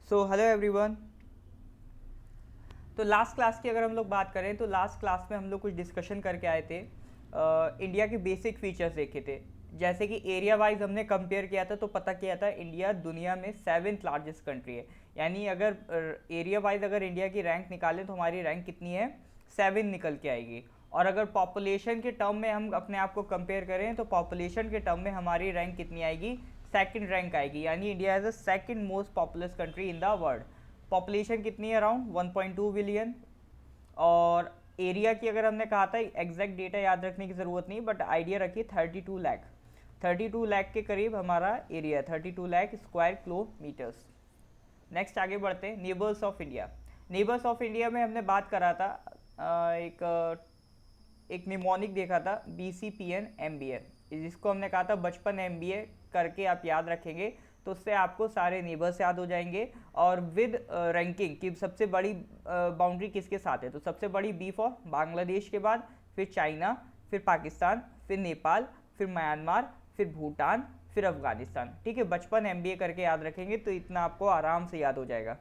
So hello everyone. तो last class की अगर हम लोग बात करें तो लास्ट क्लास में हम लोग कुछ डिस्कशन करके आए थे। इंडिया के बेसिक फीचर्स देखे थे। जैसे कि एरिया वाइज हमने कंपेयर किया था तो पता किया था इंडिया दुनिया में सेवेंथ लार्जेस्ट कंट्री है। यानी अगर एरिया वाइज अगर इंडिया की रैंक निकालें तो हमारी रैंक कितनी है, 7 निकल के आएगी। और अगर पॉपुलेशन के टर्म में हम अपने आप को कंपेयर करें तो पॉपुलेशन के टर्म में हमारी रैंक कितनी आएगी, सेकंड रैंक आएगी। यानी India is the second most populous country in the world. Population कितनी है, अराउंड 1.2 बिलियन। और एरिया की अगर हमने कहा था, एग्जैक्ट डेटा याद रखने की ज़रूरत नहीं, बट आइडिया रखिए 32 लाख, 32 लाख के करीब हमारा एरिया है, 32 लाख स्क्वायर किलोमीटर्स। नेक्स्ट आगे बढ़ते हैं, neighbours of India. Neighbours of India में हमने बात करा था, एक निमोनिक देखा था, BCPN MBA, जिसको हमने कहा था बचपन MBA करके आप याद रखेंगे तो उससे आपको सारे नेबर्स याद हो जाएंगे। और विद रैंकिंग की सबसे बड़ी बाउंड्री किसके साथ है, तो सबसे बड़ी बी फॉर बांग्लादेश के बाद फिर चाइना, फिर पाकिस्तान, फिर नेपाल, फिर म्यांमार, फिर भूटान, फिर अफगानिस्तान। ठीक है, बचपन MBA करके याद रखेंगे तो इतना आपको आराम से याद हो जाएगा।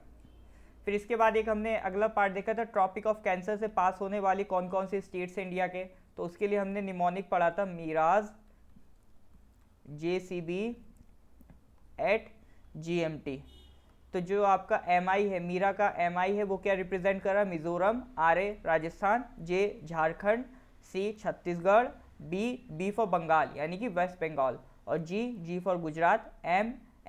फिर इसके बाद एक हमने अगला पार्ट देखा था, ट्रॉपिक ऑफ कैंसर से पास होने वाली कौन कौन से स्टेट्स हैं इंडिया के। तो उसके लिए हमने निमोनिक पढ़ा था, मीराज, JCB एट GMT। तो जो आपका MI है, मीरा का MI है, वो क्या रिप्रेजेंट कर रहा है, Mizoram, RA Rajasthan, J Jharkhand, C Chhattisgarh, B for Bengal यानी कि वेस्ट बंगाल, और G for Gujarat,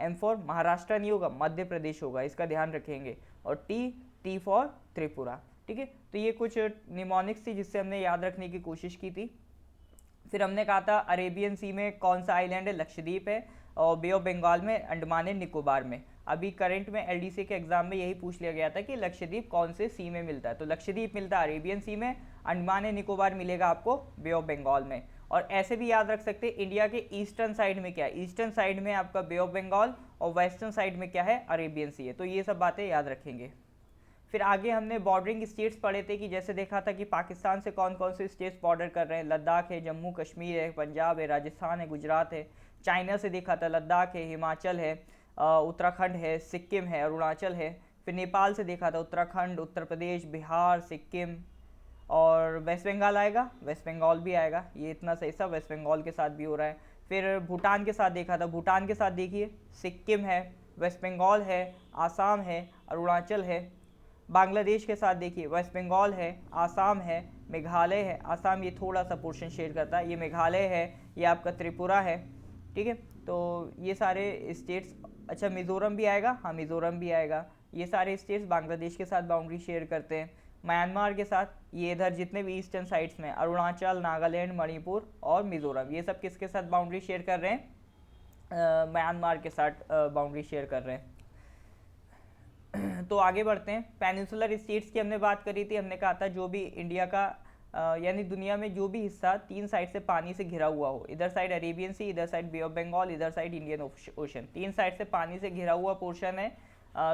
M for Maharashtra नहीं होगा, मध्य प्रदेश होगा, इसका ध्यान रखेंगे, और T फॉर त्रिपुरा। ठीक है, तो ये कुछ निमोनिक्स थी जिससे हमने याद रखने की कोशिश की थी। फिर हमने कहा था अरेबियन सी में कौन सा आइलैंड है, लक्षद्वीप है, और बे ऑफ बंगाल में, अंडमान एंड निकोबार में। अभी करंट में LDC के एग्जाम में यही पूछ लिया गया था कि लक्षद्वीप कौन से सी में मिलता है, तो लक्षद्वीप मिलता है अरेबियन सी में, अंडमान एंड निकोबार मिलेगा आपको बे ऑफ बंगाल में। और ऐसे भी याद रख सकते हैं इंडिया के ईस्टर्न साइड में क्या है, ईस्टर्न साइड में आपका बे ऑफ बंगाल, और वेस्टर्न साइड में क्या है, अरेबियन सी है। तो ये सब बातें याद रखेंगे। फिर आगे हमने बॉर्डरिंग स्टेट्स पढ़े थे कि जैसे देखा था कि पाकिस्तान से कौन कौन से स्टेट्स बॉर्डर कर रहे हैं, लद्दाख है, जम्मू कश्मीर है, पंजाब है, राजस्थान है, गुजरात है। चाइना से देखा था, लद्दाख है, हिमाचल है, उत्तराखंड है, सिक्किम है, अरुणाचल है। फिर नेपाल से देखा था, उत्तराखंड, उत्तर प्रदेश, बिहार, सिक्किम, और वेस्ट बंगाल आएगा, वेस्ट बंगाल भी आएगा। ये इतना सही, सब वेस्ट बंगाल के साथ भी हो रहा है। फिर भूटान के साथ देखा था, भूटान के साथ देखिए सिक्किम है, वेस्ट बंगाल है, आसाम है, अरुणाचल है। बांग्लादेश के साथ देखिए वेस्ट बंगाल है, आसाम है, मेघालय है, आसाम ये थोड़ा सा पोर्शन शेयर करता है, ये मेघालय है, ये आपका त्रिपुरा है। ठीक है, तो ये सारे स्टेट्स, अच्छा मिज़ोरम भी आएगा, हाँ मिज़ोरम भी आएगा। ये सारे स्टेट्स बांग्लादेश के साथ बाउंड्री शेयर करते हैं। म्यांमार के साथ, ये इधर जितने भी ईस्टर्न साइड्स में, अरुणाचल, नागालैंड, मणिपुर और मिज़ोरम, ये सब किसके साथ बाउंड्री शेयर कर रहे हैं, म्यांमार के साथ बाउंड्री शेयर कर रहे हैं। तो आगे बढ़ते हैं, पेनिनसुलर स्टेट्स की हमने बात करी थी। हमने कहा था जो भी इंडिया का यानी दुनिया में जो भी हिस्सा 3 साइड से पानी से घिरा हुआ हो, इधर साइड अरेबियन सी, इधर साइड बे ऑफ बंगाल, इधर साइड इंडियन ओशन, 3 साइड से पानी से घिरा हुआ पोर्शन है,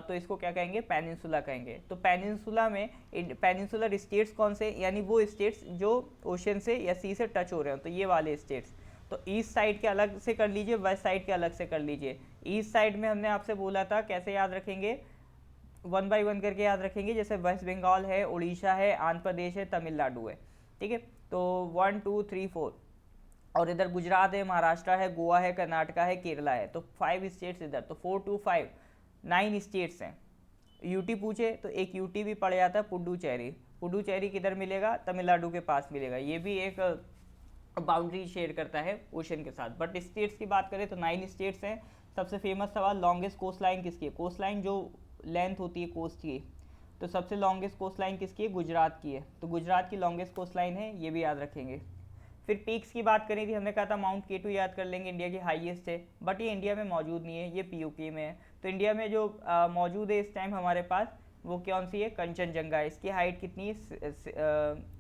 तो इसको क्या कहेंगे, पेनिनसुला कहेंगे। तो पेनिनसुला में पेनिनसुलर स्टेट्स कौन से, यानी वो स्टेट्स जो ओशन से या सी से टच हो रहे हो, तो ये वाले स्टेट्स। तो ईस्ट साइड के अलग से कर लीजिए, वेस्ट साइड के अलग से कर लीजिए। ईस्ट साइड में हमने आपसे बोला था कैसे याद रखेंगे, 1 बाई 1 करके याद रखेंगे। जैसे वेस्ट बंगाल है, उड़ीसा है, आंध्र प्रदेश है, तमिलनाडु है। ठीक है, तो 1 2 3 4, और इधर गुजरात है, महाराष्ट्र है, गोवा है, कर्नाटका है, केरला है। तो 5 स्टेट्स इधर, तो 4 2 5 9 स्टेट्स हैं। यूटी पूछे तो एक यूटी भी पड़ जाता है, पुडुचेरी। पुडुचेरी किधर मिलेगा, तमिलनाडु के पास मिलेगा। ये भी एक बाउंड्री शेयर करता है ओशन के साथ। बट स्टेट्स की बात करें तो 9 स्टेट्स हैं। सबसे फेमस सवाल, लॉन्गेस्ट कोस्ट लाइन किसकी है, कोस्ट लाइन जो लेंथ होती है कोस्ट की, तो सबसे लॉन्गेस्ट कोस्ट लाइन किसकी है, गुजरात की है। तो गुजरात की लॉन्गेस्ट कोस्ट लाइन है, ये भी याद रखेंगे। फिर पीक्स की बात करी थी, हमने कहा था माउंट केटू याद कर लेंगे, इंडिया की हाईएस्ट है, बट ये इंडिया में मौजूद नहीं है, ये POK में है। तो इंडिया में जो मौजूद है इस टाइम हमारे पास, वो कौन सी है, कंचनजंगा। इसकी हाइट कितनी है,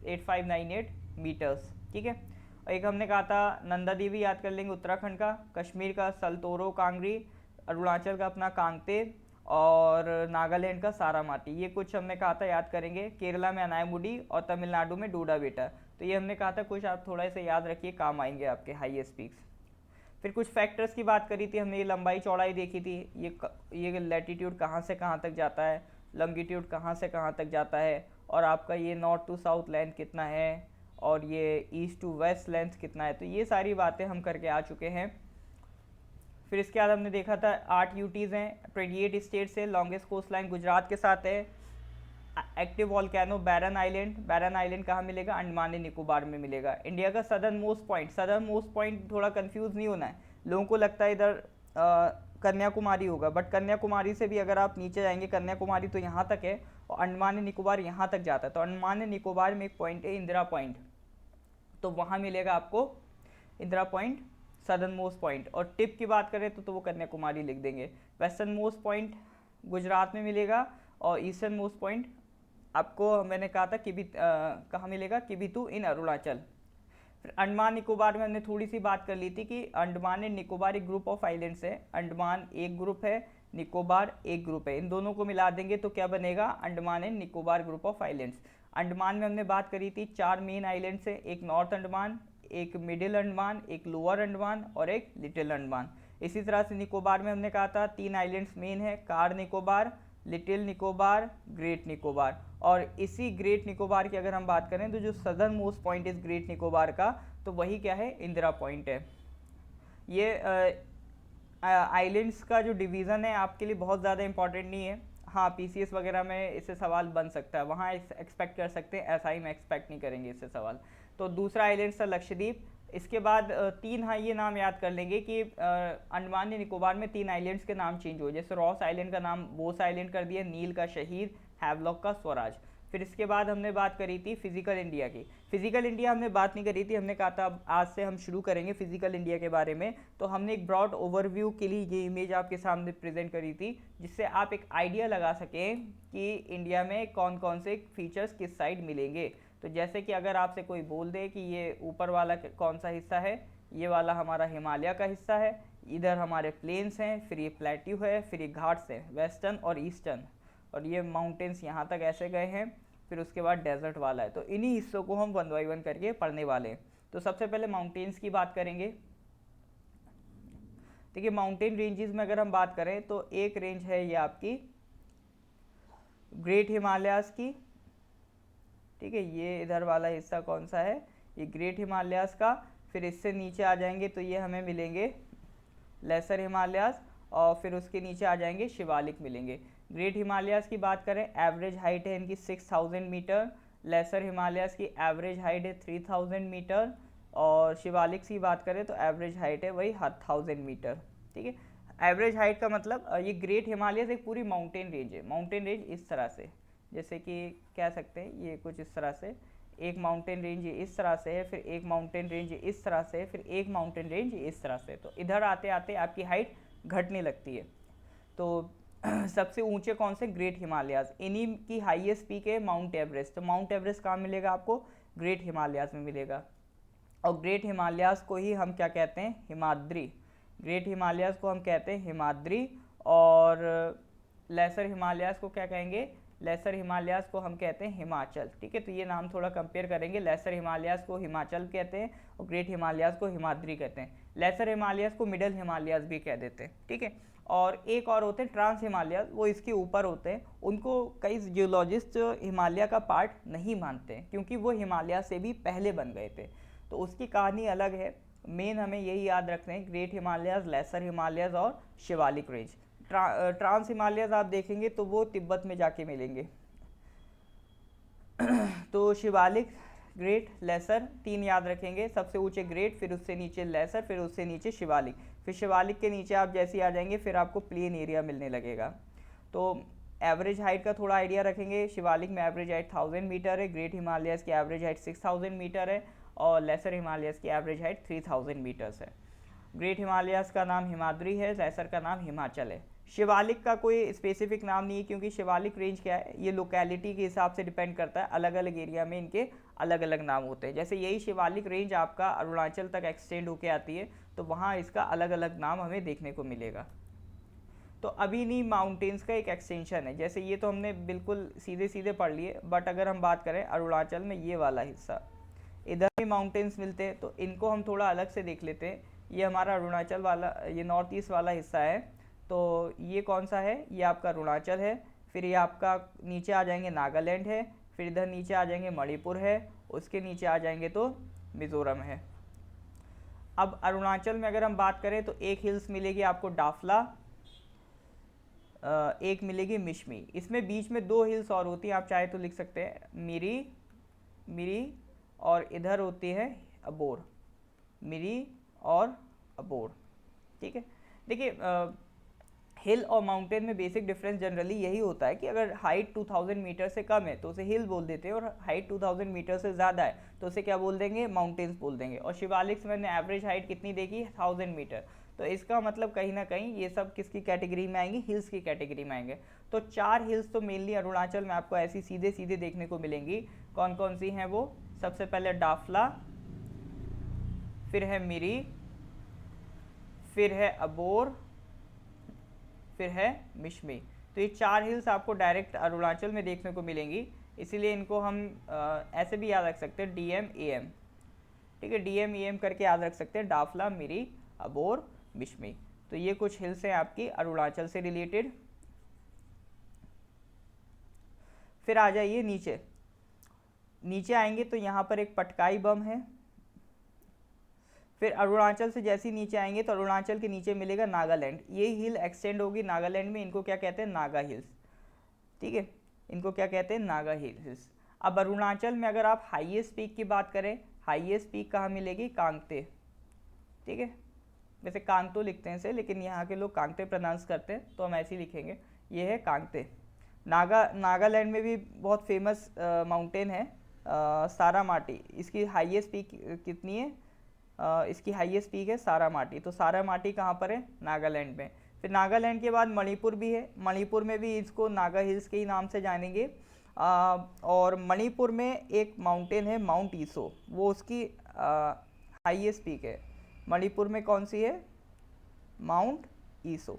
8598 मीटर्स। ठीक है, और एक हमने कहा था नंदा देवी याद कर लेंगे, उत्तराखंड का, कश्मीर का सलतोरो कांगरी, अरुणाचल का अपना कांगते, और नागालैंड का सारामाटी। ये कुछ हमने कहा था याद करेंगे। केरला में अनायमुडी, और तमिलनाडु में डोडा बेटा। तो ये हमने कहा था कुछ आप थोड़ा सा याद रखिए, काम आएंगे आपके हाईएस्ट पीक्स। फिर कुछ फैक्टर्स की बात करी थी हमने, ये लंबाई चौड़ाई देखी थी, ये लैटीट्यूड कहाँ से कहाँ तक जाता है, लॉन्गिट्यूड कहाँ से कहाँ तक जाता है, और आपका ये नॉर्थ टू साउथ लेंथ कितना है, और ये ईस्ट टू वेस्ट लेंथ कितना है। तो ये सारी बातें हम करके आ चुके हैं। फिर इसके बाद हमने देखा था 8 यूटीज़ हैं, 28 स्टेट्स है, लॉन्गेस्ट कोस्ट लाइन गुजरात के साथ है। एक्टिव वॉल्केनो बैरन आइलैंड, बैरन आइलैंड कहाँ मिलेगा, अंडमान एंड निकोबार में मिलेगा। इंडिया का सदर्न मोस्ट पॉइंट थोड़ा कंफ्यूज नहीं होना है, लोगों को लगता है इधर कन्याकुमारी होगा, बट कन्याकुमारी से भी अगर आप नीचे जाएंगे, कन्याकुमारी तो यहाँ तक है और अंडमान एंड निकोबार यहाँ तक जाता है। तो अंडमान एंड निकोबार में एक पॉइंट है इंदिरा पॉइंट, तो वहाँ मिलेगा आपको Indira point, southern most point. और टिप की बात करें तो वो कन्याकुमारी लिख देंगे। वेस्टर्न मोस्ट पॉइंट गुजरात में मिलेगा, और ईस्टर्न मोस्ट पॉइंट आपको मैंने कहा था कहाँ मिलेगा, किबिथू इन अरुणाचल। फिर अंडमान निकोबार में हमने थोड़ी सी बात कर ली थी कि अंडमान एंड निकोबार एक ग्रुप ऑफ आइलैंड्स है, अंडमान एक ग्रुप है, निकोबार एक ग्रुप है, इन दोनों को मिला देंगे तो क्या बनेगा, Andaman and Nicobar group of islands. Andaman में हमने बात करी थी 4 मेन आइलैंड्स है, एक नॉर्थ अंडमान, एक मिडिल अंडमान, एक लोअर अंडमान और एक लिटिल अंडमान। इसी तरह से निकोबार में हमने कहा था 3 आइलैंड्स मेन है, car Nicobar, little Nicobar, great Nicobar. और इसी ग्रेट निकोबार की अगर हम बात करें तो जो सदर्न मोस्ट पॉइंट इस ग्रेट निकोबार का, तो वही क्या है, इंदिरा पॉइंट है। ये आइलैंड्स का जो डिवीज़न है आपके लिए बहुत ज़्यादा इंपॉर्टेंट नहीं है, हाँ पीसीएस वगैरह में इससे सवाल बन सकता है, वहाँ एक्सपेक्ट कर सकते हैं, ऐसा ही में एक्सपेक्ट नहीं करेंगे इससे सवाल। तो दूसरा आइलैंड था लक्षद्वीप। इसके बाद 3 हाँ ये नाम याद कर लेंगे कि अंडमान निकोबार में 3 आइलैंड्स के नाम चेंज हुए, जैसे रॉस आइलैंड का नाम बोस आइलैंड कर दिया, नील का शहीद, हैवलॉक का स्वराज। फिर इसके बाद हमने बात करी थी फिजिकल इंडिया की। फिजिकल इंडिया हमने बात नहीं करी थी, हमने कहा था आज से हम शुरू करेंगे फिजिकल इंडिया के बारे में। तो हमने एक ब्रॉड ओवरव्यू के लिए ये इमेज आपके सामने प्रेजेंट करी थी, जिससे आप एक आइडिया लगा सकें कि इंडिया में कौन कौन से फीचर्स किस साइड मिलेंगे। तो जैसे कि अगर आपसे कोई बोल दे कि ये ऊपर वाला कौन सा हिस्सा है, ये वाला हमारा हिमालय का हिस्सा है, इधर हमारे प्लेन्स हैं, फिर ये प्लेट्यू है, फिर ये घाट्स हैं वेस्टर्न और ईस्टर्न, और ये माउंटेन्स यहाँ तक ऐसे गए हैं, फिर उसके बाद डेजर्ट वाला है। तो इन्हीं हिस्सों को हम 1 बाय 1 करके पढ़ने वाले हैं। तो सबसे पहले माउंटेन्स की बात करेंगे। देखिए माउंटेन रेंजेस में अगर हम बात करें तो एक रेंज है ये आपकी ग्रेट हिमालयाज़ की, ठीक है, ये इधर वाला हिस्सा कौन सा है, ये ग्रेट हिमालयाज़ का। फिर इससे नीचे आ जाएंगे तो ये हमें मिलेंगे लेसर हिमालयाज़, और फिर उसके नीचे आ जाएंगे शिवालिक मिलेंगे। ग्रेट हिमालयाज़ की बात करें, एवरेज हाइट है इनकी 6000 मीटर, लेसर हिमालयाज़ की एवरेज हाइट है 3000 मीटर, और शिवालिक की बात करें तो एवरेज हाइट है वही 1000 मीटर, ठीक है। एवरेज हाइट का मतलब ये ग्रेट हिमालयाज़ एक पूरी माउंटेन रेंज है। माउंटेन रेंज इस तरह से, जैसे कि कह सकते हैं ये कुछ इस तरह से, एक माउंटेन रेंज इस तरह से है, फिर एक माउंटेन रेंज इस तरह से, फिर एक माउंटेन रेंज इस तरह से। तो इधर आते आते आपकी हाइट घटने लगती है। तो सबसे ऊंचे कौन से, ग्रेट हिमालयाज़, इन्हीं की हाईएस्ट पीक है माउंट एवरेस्ट। तो माउंट एवरेस्ट कहाँ मिलेगा आपको, ग्रेट हिमालयाज़ में मिलेगा। और ग्रेट हिमालयाज़ को ही हम क्या कहते हैं, हिमाद्री। ग्रेट हिमालयाज़ को हम कहते हैं हिमाद्री, और लेसर हिमालयाज़ को क्या कहेंगे, लेसर हिमालयाज़ को हम कहते हैं हिमाचल, ठीक है। तो ये नाम थोड़ा कंपेयर करेंगे, लेसर हिमालयाज़ को हिमाचल कहते हैं और ग्रेट हिमालयाज़ को हिमाद्री कहते हैं। लेसर हिमालयाज़ को मिडल हिमालयाज़ भी कह देते हैं, ठीक है। और एक और होते हैं ट्रांस हिमालयाज़, वो इसके ऊपर होते हैं, उनको कई जियोलॉजिस्ट हिमालय का पार्ट नहीं मानते हैं, क्योंकि वो हिमालय से भी पहले बन गए थे, तो उसकी कहानी अलग है। मेन हमें यही याद रखना है, ग्रेट हिमालयाज़, लेसर हिमालयाज़ और शिवालिक रेंज। ट्रांस हिमालयाज़ आप देखेंगे तो वो तिब्बत में जाके मिलेंगे। तो शिवालिक, ग्रेट, लेसर 3 याद रखेंगे, सबसे ऊंचे ग्रेट, फिर उससे नीचे लेसर, फिर उससे नीचे शिवालिक। फिर शिवालिक के नीचे आप जैसे ही आ जाएंगे फिर आपको प्लेन एरिया मिलने लगेगा। तो एवरेज हाइट का थोड़ा आइडिया रखेंगे, शिवालिक में एवरेज हाइट 1000 मीटर है, ग्रेट हिमालयाज़ की एवरेज हाइट 6000 मीटर है, और लेसर हिमालयाज़ की एवरेज हाइट 3000 मीटर्स है। ग्रेट हिमालयाज़ का नाम हिमाद्री है, लेसर का नाम हिमाचल है। शिवालिक का कोई स्पेसिफिक नाम नहीं है, क्योंकि शिवालिक रेंज क्या है, ये लोकेलिटी के हिसाब से डिपेंड करता है, अलग अलग एरिया में इनके अलग अलग नाम होते हैं। जैसे यही शिवालिक रेंज आपका अरुणाचल तक एक्सटेंड होके आती है, तो वहाँ इसका अलग अलग नाम हमें देखने को मिलेगा। तो अभी नहीं माउंटेन्स का एक एक्सटेंशन है, जैसे ये तो हमने बिल्कुल सीधे सीधे पढ़ लिए, बट अगर हम बात करें अरुणाचल में ये वाला हिस्सा, इधर भी माउंटेन्स मिलते हैं, तो इनको हम थोड़ा अलग से देख लेते हैं ये हमारा अरुणाचल वाला, ये नॉर्थ ईस्ट वाला हिस्सा है। तो ये कौन सा है, ये आपका अरुणाचल है। फिर ये आपका नीचे आ जाएंगे नागालैंड है, फिर इधर नीचे आ जाएंगे मणिपुर है, उसके नीचे आ जाएंगे तो मिज़ोरम है। अब अरुणाचल में अगर हम बात करें तो एक हिल्स मिलेगी आपको डाफला, एक मिलेगी मिशमी। इसमें बीच में दो हिल्स और होती हैं, आप चाहे तो लिख सकते हैं मिरी, मिरी, और इधर होती है अबोर, मिरी और अबोर। ठीक है, देखिए हिल और माउंटेन में बेसिक डिफरेंस जनरली यही होता है कि अगर हाइट 2000 मीटर से कम है तो उसे हिल बोल देते हैं, और हाइट 2000 मीटर से ज़्यादा है तो उसे क्या बोल देंगे, माउंटेन्स बोल देंगे। और शिवालिक में मैंने एवरेज हाइट कितनी देखी, 1000 मीटर। तो इसका मतलब कहीं ना कहीं ये सब किसकी कैटेगरी में आएंगे, हिल्स की कैटेगरी में आएंगे। तो 4 हिल्स तो मेनली अरुणाचल में आपको ऐसी सीधे सीधे देखने को मिलेंगी। कौन कौन सी हैं वो, सबसे पहले डाफला, फिर है मिरी, फिर है अबोर, फिर है मिशमी। तो ये 4 हिल्स आपको डायरेक्ट अरुणाचल में देखने को मिलेंगी, इसीलिए इनको हम ऐसे भी याद रख सकते हैं DMAM। ठीक है, DMAM करके याद रख सकते हैं, डाफला, मिरी, अबोर, मिशमी। तो ये कुछ हिल्स हैं आपकी अरुणाचल से रिलेटेड। फिर आ जाइए नीचे, नीचे आएंगे तो यहाँ पर एक पटकाई बम है। फिर अरुणाचल से जैसे ही नीचे आएंगे तो अरुणाचल के नीचे मिलेगा नागालैंड, ये हिल एक्सटेंड होगी नागालैंड में, इनको क्या कहते हैं, नागा हिल्स। ठीक है, इनको क्या कहते हैं, नागा हिल्स। अब अरुणाचल में अगर आप हाईएस्ट पीक की बात करें, हाईएस्ट पीक कहाँ मिलेगी, कांगते। ठीक है, वैसे कांगतो लिखते हैं इसे, लेकिन यहाँ के लोग कांगते प्रोनाउंस करते हैं तो हम ऐसे ही लिखेंगे, ये है कांगते। नागालैंड में भी बहुत फेमस माउंटेन है सारामाटी, इसकी हाईएस्ट पीक कितनी है, इसकी हाईएस्ट पीक है सारामाटी। तो सारामाटी कहाँ पर है, नागालैंड में। फिर नागालैंड के बाद मणिपुर भी है, मणिपुर में भी इसको नागा हिल्स के ही नाम से जानेंगे। और मणिपुर में एक माउंटेन है माउंट ईसो, वो उसकी हाईएस्ट पीक है। मणिपुर में कौन सी है, माउंट ईसो।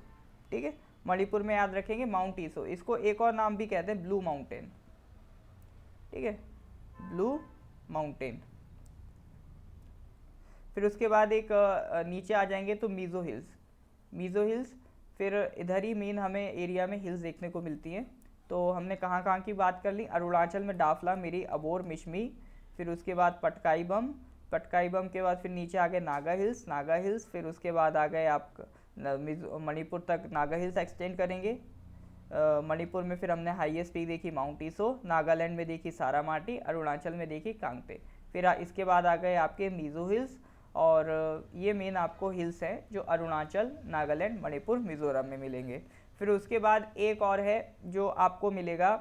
ठीक है, मणिपुर में याद रखेंगे माउंट ईसो, इसको एक और नाम भी कहते हैं ब्लू माउंटेन। ठीक है, ब्लू माउंटेन। फिर उसके बाद एक नीचे आ जाएंगे तो मीज़ो हिल्स, मीज़ो हिल्स। फिर इधर ही मेन हमें एरिया में हिल्स देखने को मिलती हैं। तो हमने कहाँ कहाँ की बात कर ली, अरुणाचल में डाफला, मिरी, अबोर, मिशमी। फिर उसके बाद पटकाई बम, पटकाई बम के बाद फिर नीचे आ गए नागा हिल्स, नागा हिल्स। फिर उसके बाद आ गए आप मणिपुर तक नागा हिल्स एक्सटेंड करेंगे। मणिपुर में फिर हमने हाईएस्ट पीक देखी माउंट ईसो, नागालैंड में देखी सारामाटी, अरुणाचल में देखी कांगते। फिर इसके बाद आ गए आपके मीज़ो हिल्स। और ये मेन आपको हिल्स हैं जो अरुणाचल, नागालैंड, मणिपुर, मिज़ोरम में मिलेंगे। फिर उसके बाद एक और है जो आपको मिलेगा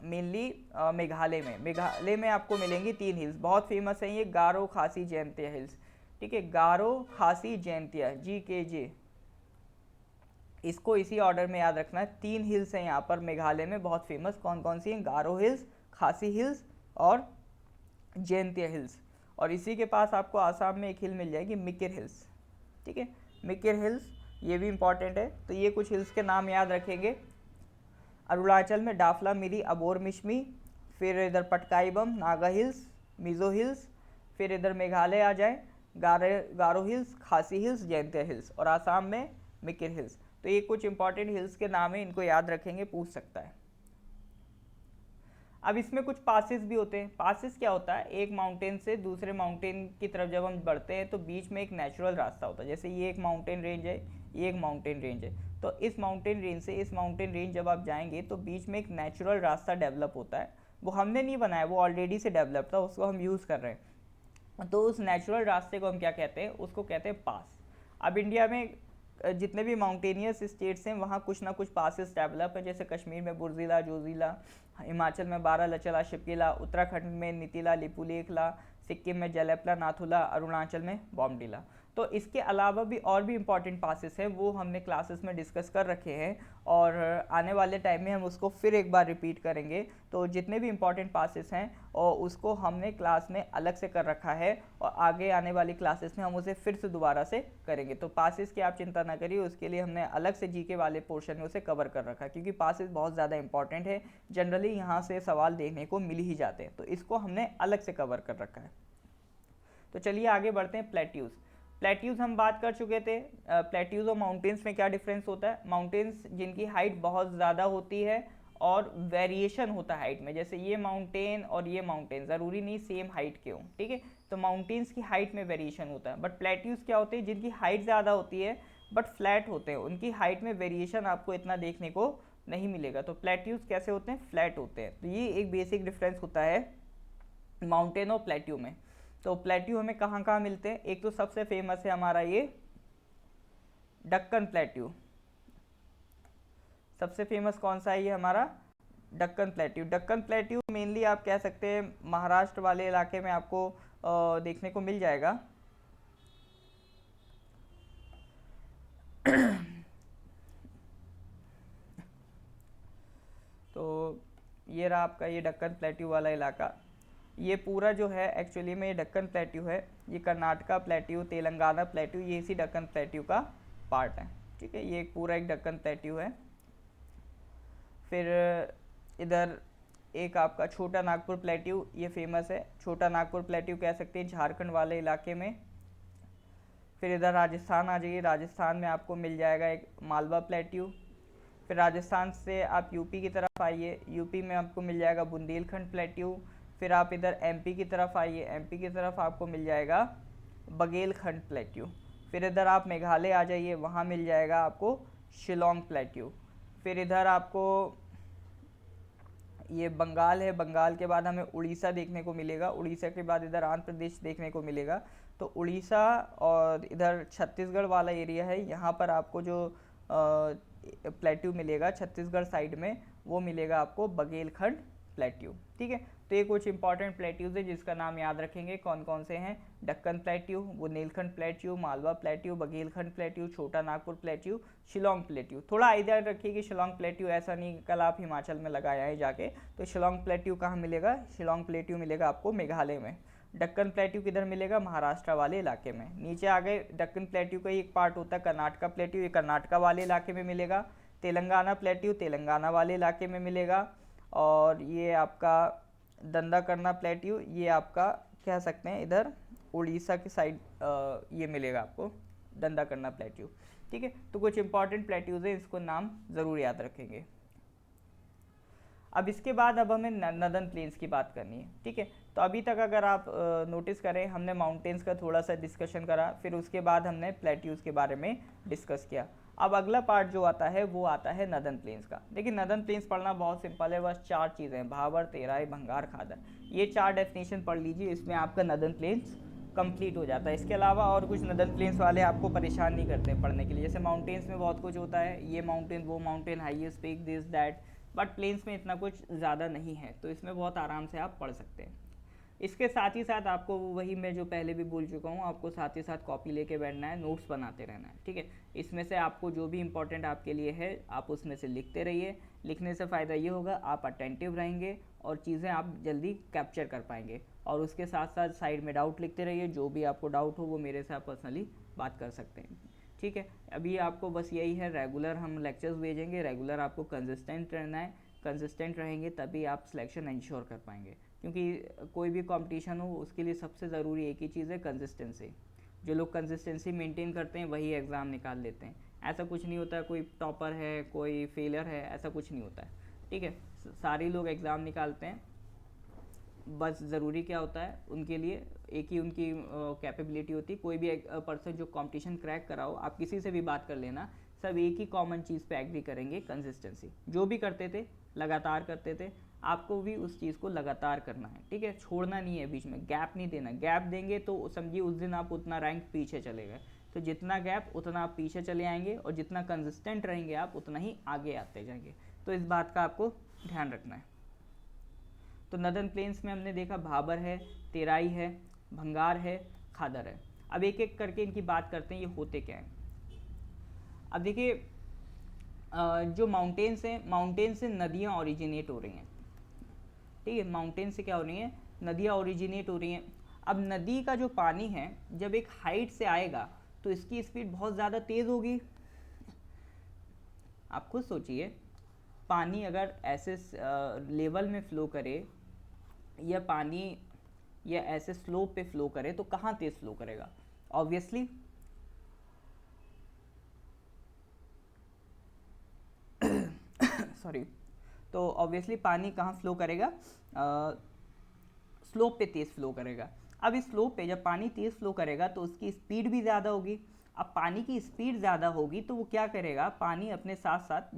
मेनली मेघालय में, मेघालय में आपको मिलेंगी 3 हिल्स, बहुत फेमस हैं ये, गारो, खासी, जैंतिया हिल्स। ठीक है, गारो, खासी, जैंतिया, GKJ, इसको इसी ऑर्डर में याद रखना है। 3 हिल्स हैं यहाँ पर मेघालय में बहुत फेमस, कौन कौन सी हैं, गारो हिल्स, खासी हिल्स और जैंतिया हिल्स। और इसी के पास आपको आसाम में एक हिल मिल जाएगी, मिकिर हिल्स। ठीक है, मिकिर हिल्स ये भी इंपॉर्टेंट है। तो ये कुछ हिल्स के नाम याद रखेंगे। अरुणाचल में डाफला, मिरी, अबोर, मिशमी। फिर इधर पटकाई बम, नागा हिल्स, मिज़ो हिल्स। फिर इधर मेघालय आ जाए, गारो हिल्स, खासी हिल्स, जैंतिया हिल्स। और आसाम में मिकिर हिल्स। तो ये कुछ इंपॉर्टेंट हिल्स के नाम है, इनको याद रखेंगे, पूछ सकता है। अब इसमें कुछ पासेस भी होते हैं। पासेस क्या होता है, एक माउंटेन से दूसरे माउंटेन की तरफ जब हम बढ़ते हैं तो बीच में एक नेचुरल रास्ता होता है। जैसे ये एक माउंटेन रेंज है, ये एक माउंटेन रेंज है, तो इस माउंटेन रेंज से इस माउंटेन रेंज जब आप जाएंगे तो बीच में एक नेचुरल रास्ता डेवलप होता है। वो हमने नहीं बनाया, वो ऑलरेडी से डेवलप था, उसको हम यूज़ कर रहे हैं। तो उस नेचुरल रास्ते को हम क्या कहते हैं, उसको कहते हैं पास। अब इंडिया में जितने भी माउंटेनियस स्टेट्स हैं वहाँ कुछ ना कुछ पासेस डेवलप है। जैसे कश्मीर में बुर्जिला, जोजिला, हिमाचल में बारालचला, शिपकिला, उत्तराखंड में नीतिला, लिपुलेखला, सिक्किम में जलेपला, नाथुला, अरुणाचल में बॉमडिला। तो इसके अलावा भी और भी इम्पॉर्टेंट पासेस हैं, वो हमने क्लासेस में डिस्कस कर रखे हैं और आने वाले टाइम में हम उसको फिर एक बार रिपीट करेंगे। तो जितने भी इम्पॉर्टेंट पासेस हैं और उसको हमने क्लास में अलग से कर रखा है और आगे आने वाली क्लासेस में हम उसे फिर से दोबारा से करेंगे। तो पासेस की आप चिंता ना करिए, उसके लिए हमने अलग से जीके वाले पोर्शन में उसे कवर कर रखा है, क्योंकि पासेस बहुत ज़्यादा इंपॉर्टेंट है, जनरली यहाँ से सवाल देखने को मिल ही जाते हैं, तो इसको हमने अलग से कवर कर रखा है। तो चलिए आगे बढ़ते हैं। प्लेट्यूज़, प्लेट्यूज हम बात कर चुके थे। प्लेट्यूज और माउंटेन्स में क्या डिफरेंस होता है? माउंटेन्स जिनकी हाइट बहुत ज़्यादा होती है और वेरिएशन होता है हाइट में, जैसे ये माउंटेन और ये माउंटेन ज़रूरी नहीं सेम हाइट के हों, ठीक है, तो माउंटेन्स की हाइट में वेरिएशन होता है। बट प्लेट्यूज क्या होते हैं? जिनकी हाइट ज़्यादा होती है बट फ्लैट होते हैं, उनकी हाइट में वेरिएशन आपको इतना देखने को नहीं मिलेगा। तो प्लेट्यूज कैसे होते हैं? फ्लैट होते हैं। तो ये एक बेसिक डिफरेंस होता है माउंटेन और प्लेट्यू में। तो प्लेट्यू हमें कहाँ कहाँ मिलते हैं? एक तो सबसे फेमस है हमारा ये डक्कन प्लेट्यू। सबसे फेमस कौन सा है? ये हमारा Deccan plateau. Deccan plateau mainly आप कह सकते हैं महाराष्ट्र वाले इलाके में आपको देखने को मिल जाएगा। तो ये रहा आपका ये डक्कन प्लेट्यू वाला इलाका। ये पूरा जो है एक्चुअली में ये डक्कन प्लेट्यू है, ये कर्नाटका प्लेट्यू, तेलंगाना प्लेट्यू, ये इसी डक्कन प्लेट्यू का पार्ट है, ठीक है। ये एक पूरा एक डक्कन प्लेट्यू है। फिर इधर एक आपका छोटा नागपुर प्लेट्यू, ये फेमस है। छोटा नागपुर प्लेट्यू कह सकते हैं झारखंड वाले इलाके में। फिर इधर राजस्थान आ जाइए, राजस्थान में आपको मिल जाएगा एक मालवा प्लेट्यू। फिर राजस्थान से आप यूपी की तरफ आइए, यूपी में आपको मिल जाएगा बुंदेलखंड प्लेट्यू। फिर आप इधर एमपी की तरफ आइए, एमपी की तरफ आपको मिल जाएगा बघेलखंड प्लेट्यू। फिर इधर आप मेघालय आ जाइए, वहाँ मिल जाएगा आपको शिलोंग प्लेट्यू। फिर इधर आपको ये बंगाल है, बंगाल के बाद हमें उड़ीसा देखने को मिलेगा, उड़ीसा के बाद इधर आंध्र प्रदेश देखने को मिलेगा। तो उड़ीसा और इधर छत्तीसगढ़ वाला एरिया है, यहाँ पर आपको जो प्लेट्यू मिलेगा छत्तीसगढ़ साइड में, वो मिलेगा आपको बघेलखंड प्लेट्यू, ठीक है। तो ये कुछ इंपॉर्टेंट प्लेट्यूज है जिसका नाम याद रखेंगे, कौन कौन से हैं? Deccan plateau, Bundelkhand plateau, Malwa plateau, Baghelkhand plateau, छोटा नागपुर प्लेट्यू, शिलोंग प्लेट्यू। थोड़ा आइडिया रखिए कि शिलोंग प्लेट्यू ऐसा नहीं कल आप हिमाचल में लगाया है जाके, तो शिलोंग प्लेट्यू कहाँ मिलेगा? शिलोंग प्लेट्यू मिलेगा आपको मेघालय में। डक्कन प्लेट्यू किधर मिलेगा? महाराष्ट्र वाले इलाके में। नीचे आ गए, डक्कन प्लेट्यू का ही एक पार्ट होता है कर्नाटका प्लेट्यू, ये कर्नाटका वाले इलाके में मिलेगा। तेलंगाना प्लेट्यू तेलंगाना वाले इलाके में मिलेगा। और ये आपका दंडाकरना प्लेट्यू, ये आपका कह सकते हैं इधर उड़ीसा की साइड ये मिलेगा आपको दंडाकरना प्लेट्यू, ठीक है। तो कुछ इंपॉर्टेंट प्लेट्यूज हैं, इसको नाम ज़रूर याद रखेंगे। अब इसके बाद अब हमें नदर्न प्लेन्स की बात करनी है, ठीक है। तो अभी तक अगर आप नोटिस करें, हमने माउंटेन्स का थोड़ा सा डिस्कशन करा, फिर उसके बाद हमने प्लेट्यूज़ के बारे में डिस्कस किया। अब अगला पार्ट जो आता है वो आता है नदर्न प्लेन्स का। देखिए नदर्न प्लेन्स पढ़ना बहुत सिंपल है, बस 4 चीज़ें हैं, भाबर, तेराई, भंगार, खादर। ये 4 डेफिनेशन पढ़ लीजिए, इसमें आपका नदर्न प्लेन्स कंप्लीट हो जाता है। इसके अलावा और कुछ नदर्न प्लेन्स वाले आपको परेशान नहीं करते हैं पढ़ने के लिए। जैसे माउंटेन्स में बहुत कुछ होता है, ये माउंटेन वो mountain, highest peak, this that, but plains में इतना कुछ ज़्यादा नहीं है, तो इसमें बहुत आराम से आप पढ़ सकते हैं। इसके साथ ही साथ आपको वही मैं जो पहले भी बोल चुका हूँ, आपको साथ ही साथ कॉपी लेके बैठना है, नोट्स बनाते रहना है, ठीक है। इसमें से आपको जो भी इंपॉर्टेंट आपके लिए है आप उसमें से लिखते रहिए। लिखने से फ़ायदा ये होगा आप अटेंटिव रहेंगे और चीज़ें आप जल्दी कैप्चर कर पाएंगे। और उसके साथ साथ साइड में डाउट लिखते रहिए, जो भी आपको डाउट हो वो मेरे से आप पर्सनली बात कर सकते हैं, ठीक है। अभी आपको बस यही है, रेगुलर हम लेक्चर्स भेजेंगे, रेगुलर आपको कंसिस्टेंट रहना है। कंसिस्टेंट रहेंगे तभी आप सिलेक्शन इंश्योर कर पाएंगे, क्योंकि कोई भी कंपटीशन हो उसके लिए सबसे ज़रूरी एक ही चीज़ है, कंसिस्टेंसी। जो लोग कंसिस्टेंसी मेंटेन करते हैं वही एग्ज़ाम निकाल लेते हैं। ऐसा कुछ नहीं होता है कोई टॉपर है कोई फेलियर है, ऐसा कुछ नहीं होता है, ठीक है। सारे लोग एग्ज़ाम निकालते हैं, बस ज़रूरी क्या होता है उनके लिए एक ही उनकी कैपेबिलिटी होती है। कोई भी पर्सन जो कंपटीशन क्रैक करा हो, आप किसी से भी बात कर लेना, सब एक ही कॉमन चीज़ पे एग्री करेंगे, कंसिस्टेंसी। जो भी करते थे लगातार करते थे, आपको भी उस चीज़ को लगातार करना है, ठीक है। छोड़ना नहीं है, बीच में गैप नहीं देना। गैप देंगे तो समझिए उस दिन आप उतना रैंक पीछे चले गए। तो जितना गैप उतना आप पीछे चले आएंगे, और जितना कंसिस्टेंट रहेंगे आप उतना ही आगे आते जाएंगे। तो इस बात का आपको ध्यान रखना है। तो नदर्न प्लेन्स में हमने देखा भाबर है, तेराई है, भंगार है, खादर है। अब एक एक करके इनकी बात करते हैं, ये होते क्या हैं। अब देखिए जो माउंटेन्स हैं, माउंटेन से नदियाँ ओरिजिनेट हो रही हैं, ठीक है। माउंटेन से क्या हो रही हैं? नदियाँ ओरिजिनेट हो रही हैं। अब नदी का जो पानी है जब एक हाइट से आएगा तो इसकी स्पीड बहुत ज़्यादा तेज़ होगी। आप खुद सोचिए, पानी अगर ऐसे लेवल में फ़्लो करे या पानी या ऐसे स्लोप पे फ्लो करे तो कहाँ तेज़ फ्लो करेगा? ऑब्वियसली सॉरी, तो ऑब्वियसली पानी कहाँ फ्लो करेगा, स्लोप पे तेज़ फ्लो करेगा। अब इस स्लोप पे जब पानी तेज़ फ्लो करेगा तो उसकी स्पीड भी ज़्यादा होगी। अब पानी की स्पीड ज़्यादा होगी तो वो क्या करेगा, पानी अपने साथ साथ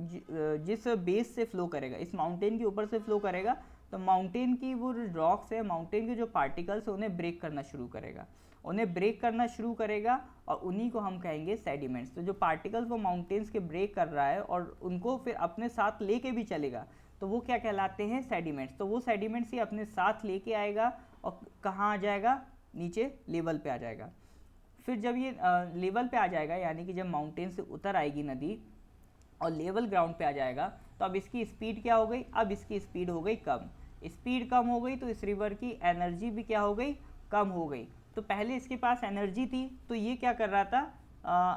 जिस बेस से फ्लो करेगा, इस माउंटेन के ऊपर से फ्लो करेगा, तो माउंटेन की वो रॉक्स है, माउंटेन के जो पार्टिकल्स है उन्हें ब्रेक करना शुरू करेगा, उन्हें ब्रेक करना शुरू करेगा और उन्हीं को हम कहेंगे सेडिमेंट्स। तो जो पार्टिकल्स वो माउंटेन्स के ब्रेक कर रहा है और उनको फिर अपने साथ लेके भी चलेगा, तो वो क्या कहलाते हैं, सेडिमेंट्स। तो वो सेडिमेंट्स ही अपने साथ लेके आएगा और कहाँ आ जाएगा, नीचे लेवल पे आ जाएगा। फिर जब ये लेवल पे आ जाएगा, यानी कि जब माउंटेन से उतर आएगी नदी और लेवल ग्राउंड पे आ जाएगा, तो अब इसकी स्पीड क्या हो गई, अब इसकी स्पीड हो गई कम। स्पीड कम हो गई तो इस रिवर की एनर्जी भी क्या हो गई, कम हो गई। तो पहले इसके पास एनर्जी थी तो ये क्या कर रहा था,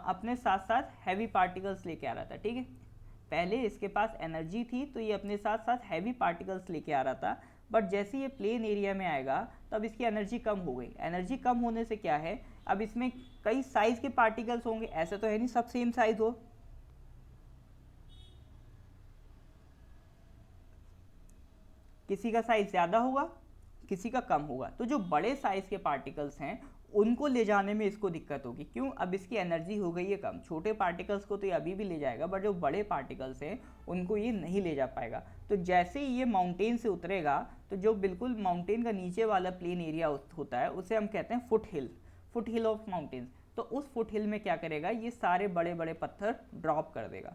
अपने साथ साथ हैवी पार्टिकल्स लेके आ रहा था, ठीक है। पहले इसके पास एनर्जी थी तो ये अपने साथ साथ हैवी पार्टिकल्स लेके आ रहा था, बट जैसे ये प्लेन एरिया में आएगा तब इसकी एनर्जी कम हो गई। एनर्जी कम होने से क्या है, अब इसमें कई साइज के पार्टिकल्स होंगे, ऐसा तो है नहीं सब सेम साइज हो, किसी का साइज ज़्यादा होगा, किसी का कम होगा। तो जो बड़े साइज के पार्टिकल्स हैं उनको ले जाने में इसको दिक्कत होगी, क्यों, अब इसकी एनर्जी हो गई है कम। छोटे पार्टिकल्स को तो ये अभी भी ले जाएगा, बट जो बड़े पार्टिकल्स हैं उनको ये नहीं ले जा पाएगा। तो जैसे ही ये माउंटेन से उतरेगा तो जो बिल्कुल माउंटेन का नीचे वाला प्लेन एरिया होता है उसे हम कहते हैं foot hill, foot hill of mountains. तो उस फुट हिल में क्या करेगा, ये सारे बड़े बड़े पत्थर ड्रॉप कर देगा,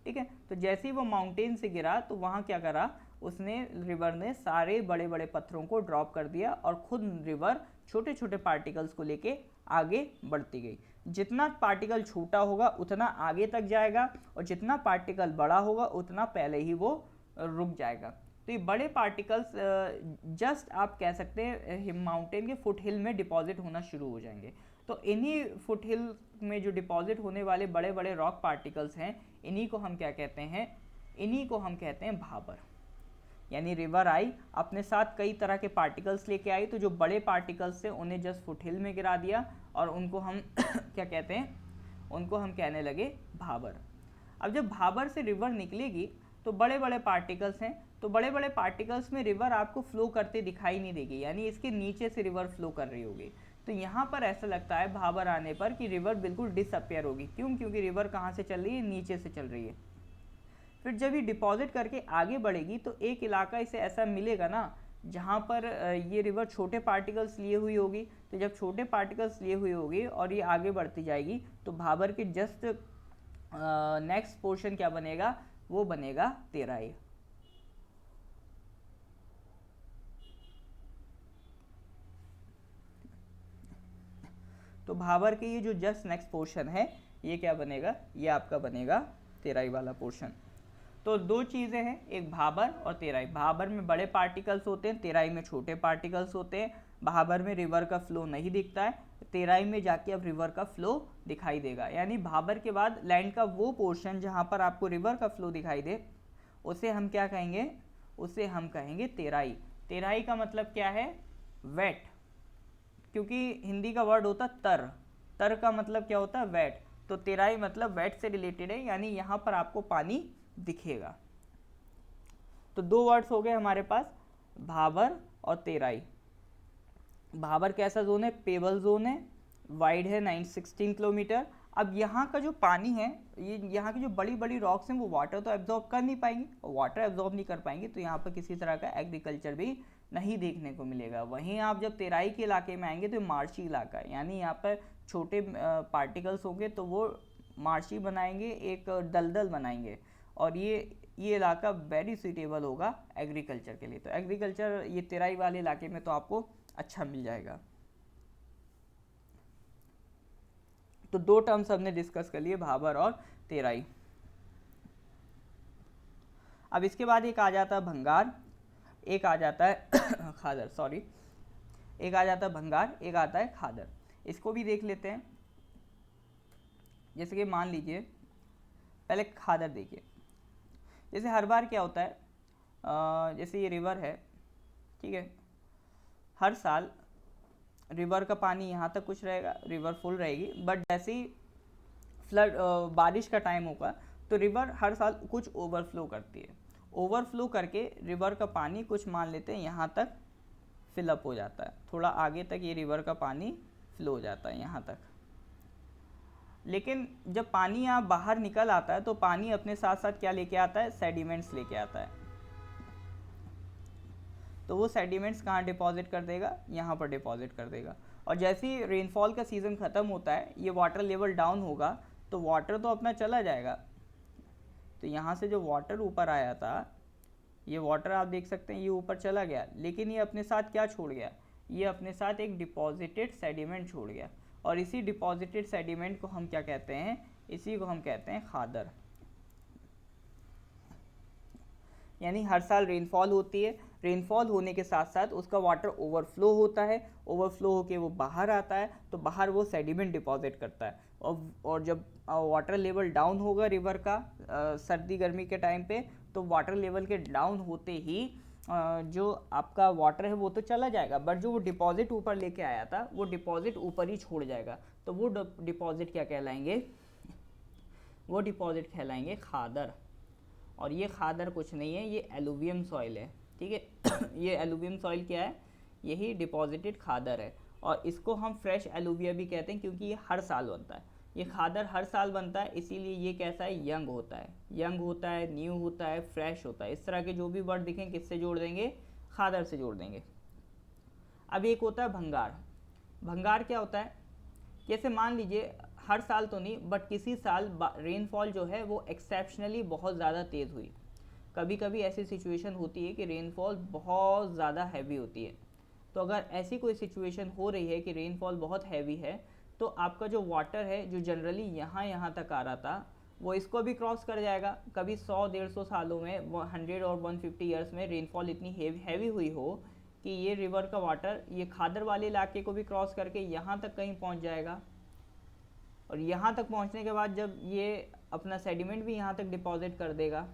ठीक है। तो जैसे ही वो माउंटेन से गिरा तो वहाँ क्या करा, उसने, रिवर ने सारे बड़े बड़े पत्थरों को ड्रॉप कर दिया और खुद रिवर छोटे छोटे पार्टिकल्स को लेके आगे बढ़ती गई। जितना पार्टिकल छोटा होगा उतना आगे तक जाएगा और जितना पार्टिकल बड़ा होगा उतना पहले ही वो रुक जाएगा। तो ये बड़े पार्टिकल्स जस्ट आप कह सकते हैं माउंटेन के फुट हिल में डिपॉजिट होना शुरू हो जाएंगे। तो इन्हीं फुट हिल में जो डिपॉजिट होने वाले बड़े बड़े रॉक पार्टिकल्स हैं, इन्हीं को हम क्या कहते हैं, इन्हीं को हम कहते हैं भाबर। यानी रिवर आई, अपने साथ कई तरह के पार्टिकल्स लेके आई, तो जो बड़े पार्टिकल्स थे उन्हें जस्ट फुट हिल में गिरा दिया और उनको हम क्या कहते हैं, उनको हम कहने लगे भाबर। अब जब भाबर से रिवर निकलेगी तो बड़े बड़े पार्टिकल्स हैं, तो बड़े बड़े पार्टिकल्स में रिवर आपको फ्लो करते दिखाई नहीं देगी, यानी इसके नीचे से रिवर फ्लो कर रही होगी। तो यहाँ पर ऐसा लगता है भाबर आने पर कि रिवर बिल्कुल डिसअपियर होगी, क्यों, क्योंकि रिवर कहाँ से चल रही है, नीचे से चल रही है। फिर जब ये डिपॉजिट करके आगे बढ़ेगी तो एक इलाका इसे ऐसा मिलेगा ना जहाँ पर ये रिवर छोटे पार्टिकल्स लिए हुई होगी। तो जब छोटे पार्टिकल्स लिए हुई होगी और ये आगे बढ़ती जाएगी तो भाबर के जस्ट नेक्स्ट पोर्शन क्या बनेगा, वो बनेगा तेराई। तो भाबर के ये जो जस्ट नेक्स्ट पोर्शन है ये क्या बनेगा, ये आपका बनेगा तेराई वाला पोर्शन। तो दो चीज़ें हैं, एक भाबर और तेराई। भाबर में बड़े पार्टिकल्स होते हैं, तेराई में छोटे पार्टिकल्स होते हैं। भाबर में रिवर का फ्लो नहीं दिखता है, तेराई में जाके अब रिवर का फ्लो दिखाई देगा। यानी भाबर के बाद लैंड का वो पोर्शन जहाँ पर आपको रिवर का फ्लो दिखाई दे उसे हम क्या कहेंगे, उसे हम कहेंगे तेराई। तेराई का मतलब क्या है, वेट, क्योंकि हिंदी का वर्ड होता तर, तर का मतलब क्या होता है, वेट। तो तेराई मतलब वेट से रिलेटेड है, यानी यहाँ पर आपको पानी दिखेगा। तो दो वर्ड्स हो गए हमारे पास, भाबर और तेराई। भाबर कैसा जोन है, पेबल जोन है, वाइड है 916 किलोमीटर। अब यहाँ का जो पानी है, ये यहाँ की जो बड़ी बड़ी रॉक्स हैं वो वाटर तो एब्जॉर्ब कर नहीं पाएंगी, और वाटर एब्जॉर्ब नहीं कर पाएंगी तो यहाँ पर किसी तरह का एग्रीकल्चर भी नहीं देखने को मिलेगा। वहीं आप जब तेराई के इलाके में आएंगे तो मार्शी इलाका है, यानी यहाँ पर छोटे पार्टिकल्स होंगे तो वो मार्शी बनाएंगे, एक दलदल बनाएंगे, और ये इलाका वेरी सूटेबल होगा एग्रीकल्चर के लिए। तो एग्रीकल्चर ये तेराई वाले इलाके में तो आपको अच्छा मिल जाएगा। तो दो टर्म्स हमने डिस्कस कर लिए, भाबर और तेराई। अब इसके बाद एक आ जाता है भंगार, एक आ जाता है खादर, सॉरी, एक आ जाता है भंगार, एक आता है खादर। इसको भी देख लेते हैं। जैसे कि मान लीजिए, पहले खादर देखिए। जैसे हर बार क्या होता है, जैसे ये रिवर है, ठीक है, हर साल रिवर का पानी यहाँ तक कुछ रहेगा, रिवर फुल रहेगी, बट जैसे ही फ्लड बारिश का टाइम होगा तो रिवर हर साल कुछ ओवरफ्लो करती है। ओवरफ्लो करके रिवर का पानी कुछ मान लेते हैं यहाँ तक फिलअप हो जाता है, थोड़ा आगे तक ये रिवर का पानी फ्लो हो जाता है यहाँ तक। लेकिन जब पानी यहाँ बाहर निकल आता है तो पानी अपने साथ साथ क्या लेके आता है, सेडिमेंट्स लेके आता है। तो वो सेडिमेंट्स कहाँ डिपॉजिट कर देगा, यहाँ पर डिपॉजिट कर देगा। और जैसे ही रेनफॉल का सीज़न ख़त्म होता है, ये वाटर लेवल डाउन होगा तो वाटर तो अपना चला जाएगा। तो यहाँ से जो वाटर ऊपर आया था, ये वाटर आप देख सकते हैं ये ऊपर चला गया, लेकिन ये अपने साथ क्या छोड़ गया, ये अपने साथ एक डिपॉजिटेड सेडिमेंट छोड़ गया। और इसी डिपॉजिटेड सेडिमेंट को हम क्या कहते हैं, इसी को हम कहते हैं खादर। यानी हर साल रेनफॉल होती है, रेनफॉल होने के साथ साथ उसका वाटर ओवरफ्लो होता है, ओवरफ्लो होके वो बाहर आता है, तो बाहर वो सेडिमेंट डिपॉजिट करता है। और जब वाटर लेवल डाउन होगा रिवर का सर्दी गर्मी के टाइम पे, तो वाटर लेवल के डाउन होते ही जो आपका वाटर है वो तो चला जाएगा, बट जो वो डिपॉजिट ऊपर लेके आया था वो डिपॉजिट ऊपर ही छोड़ जाएगा। तो वो डिपॉजिट क्या कहलाएंगे, वो डिपॉजिट कहलाएंगे खादर। और ये खादर कुछ नहीं है, ये एलुवियम सॉइल है, ठीक है। ये एलुवियम सॉइल क्या है, यही डिपॉजिटेड खादर है। और इसको हम फ्रेश एलुविया भी कहते हैं क्योंकि ये हर साल बनता है। ये खादर हर साल बनता है, इसीलिए ये कैसा है, यंग होता है, यंग होता है, न्यू होता है, फ्रेश होता है। इस तरह के जो भी वर्ड दिखें किससे जोड़ देंगे, खादर से जोड़ देंगे। अब एक होता है भंगार। भंगार क्या होता है, जैसे मान लीजिए हर साल तो नहीं बट किसी साल रेनफॉल जो है वो एक्सेप्शनली बहुत ज़्यादा तेज़ हुई। कभी कभी ऐसी सिचुएशन होती है कि रेनफॉल बहुत ज़्यादा हैवी होती है। तो अगर ऐसी कोई सिचुएशन हो रही है कि रेनफॉल बहुत हैवी है, तो आपका जो वाटर है जो जनरली यहाँ तक आ रहा था, वो इसको भी क्रॉस कर जाएगा। कभी 100-150 सालों में, 100 और 150 ईयर्स में रेनफॉल इतनी हैवी हुई हो कि ये रिवर का वाटर ये खादर वाले इलाके को भी क्रॉस करके यहाँ तक कहीं पहुँच जाएगा। और यहाँ तक पहुँचने के बाद जब ये अपना सेडिमेंट भी यहाँ तक डिपॉजिट कर देगा,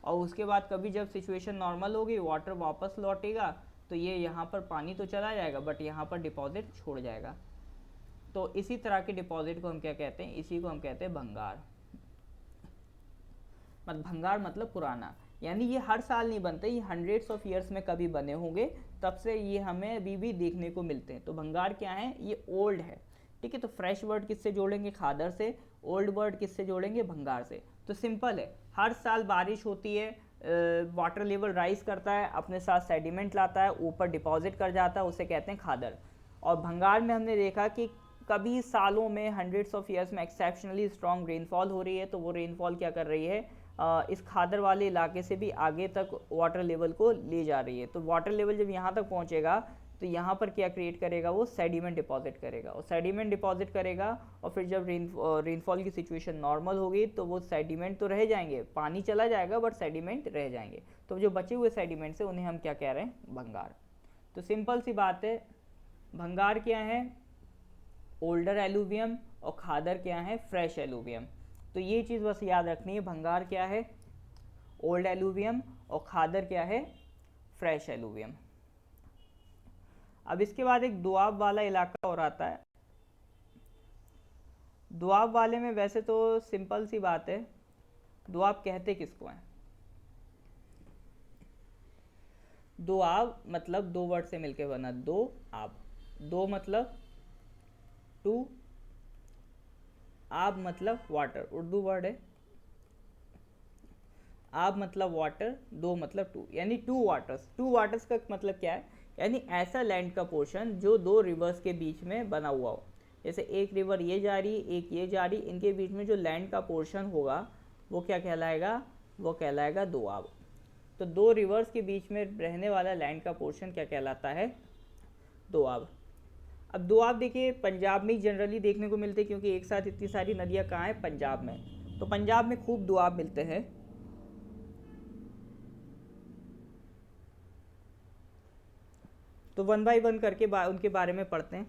और उसके बाद कभी जब सिचुएशन नॉर्मल होगी, वाटर वापस लौटेगा, तो ये यहाँ पर पानी तो चला जाएगा बट यहाँ पर डिपॉजिट छोड़ जाएगा। तो इसी तरह के डिपॉजिट को हम क्या कहते हैं, इसी को हम कहते हैं भंगार। भंगार मतलब पुराना, यानी ये हर साल नहीं बनते, ये हंड्रेड्स ऑफ ईयर्स में कभी बने होंगे, तब से ये हमें अभी भी देखने को मिलते हैं। तो भंगार क्या है, ये ओल्ड है, ठीक है। तो फ्रेश वर्ड किससे जोड़ेंगे, खादर से, ओल्ड वर्ड किससे जोड़ेंगे, भंगार से। तो सिंपल है, हर साल बारिश होती है, वाटर लेवल राइज करता है, अपने साथ सेडिमेंट लाता है, ऊपर डिपॉजिट कर जाता है, उसे कहते हैं खादर। और भंगार में हमने देखा कि कभी सालों में, हंड्रेड्स ऑफ ईयर्स में एक्सेप्शनली स्ट्रॉन्ग रेनफॉल हो रही है, तो वो रेनफॉल क्या कर रही है, इस खादर वाले इलाके से भी आगे तक वाटर लेवल को ले जा रही है। तो वाटर लेवल जब यहाँ तक पहुँचेगा तो यहाँ पर क्या क्रिएट करेगा, वो सेडिमेंट डिपॉजिट करेगा, और सेडिमेंट डिपॉजिट करेगा। और फिर जब रेनफॉल की सिचुएशन नॉर्मल होगी तो वो सेडिमेंट तो रह जाएंगे, पानी चला जाएगा बट सेडिमेंट रह जाएंगे। तो जो बचे हुए सेडिमेंट्स है उन्हें हम क्या कह रहे हैं, भंगार। तो सिंपल सी बात है, भंगार क्या है, ओल्डर एलुवियम, और खादर क्या है, फ्रेश एलुवियम। तो ये चीज़ बस याद रखनी है, भंगार क्या है, ओल्ड एलुवियम, और खादर क्या है, फ्रेश एलुवियम। अब इसके बाद एक दोआब वाला इलाका और आता है। दोआब वाले में वैसे तो सिंपल सी बात है, दोआब कहते किसको हैं, दोआब मतलब दो वर्ड से मिलकर बना, दो आब। दो मतलब टू, आब मतलब वाटर, उर्दू वर्ड है। आब मतलब वाटर, दो मतलब टू, यानी टू वाटर्स। टू वाटर्स का मतलब क्या है, यानी ऐसा लैंड का पोर्शन जो दो रिवर्स के बीच में बना हुआ हो। जैसे एक रिवर ये जा रही, एक ये जा रही, इनके बीच में जो लैंड का पोर्शन होगा वो क्या कहलाएगा, वो कहलाएगा दोआब। तो दो रिवर्स के बीच में रहने वाला लैंड का पोर्शन क्या कहलाता है, दोआब। अब दोआब देखिए पंजाब में जनरली देखने को मिलते हैं, क्योंकि एक साथ इतनी सारी नदियाँ कहाँ हैं, पंजाब में। तो पंजाब में खूब दोआब मिलते हैं। तो वन बाय वन करके उनके बारे में पढ़ते हैं।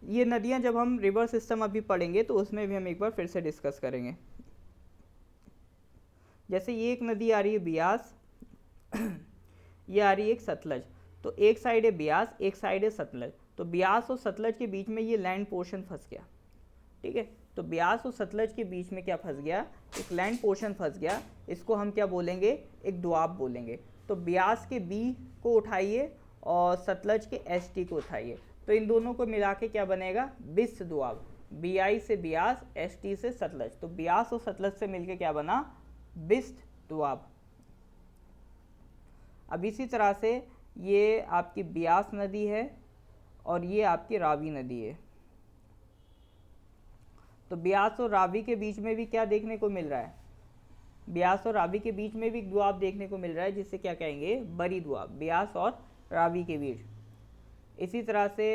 ये नदियाँ जब हम रिवर सिस्टम अभी पढ़ेंगे तो उसमें भी हम एक बार फिर से डिस्कस करेंगे। जैसे ये एक नदी आ रही है ब्यास, ये आ रही है एक सतलज। तो एक साइड है ब्यास, एक साइड है सतलज। तो ब्यास और सतलज के बीच में ये लैंड पोर्शन फंस गया, ठीक है। तो ब्यास और सतलज के बीच में क्या फंस गया, एक लैंड पोर्शन फंस गया, इसको हम क्या बोलेंगे, एक दोआब बोलेंगे। तो ब्यास के बी को उठाइए और सतलज के एस टी को उठाइए, तो इन दोनों को मिला के क्या बनेगा, बिस्त दोआब। बी आई से ब्यास, एस टी से सतलज, तो ब्यास और सतलज से मिलके क्या बना, बिस्त दोआब। अब इसी तरह से ये आपकी ब्यास नदी है और ये आपकी रावी नदी है। तो ब्यास और रावी के बीच में भी क्या देखने को मिल रहा है, ब्यास और रावी के बीच में भी दोआब देखने को मिल रहा है, जिससे क्या कहेंगे, बड़ी दोआब, ब्यास और रावी के बीच। इसी तरह से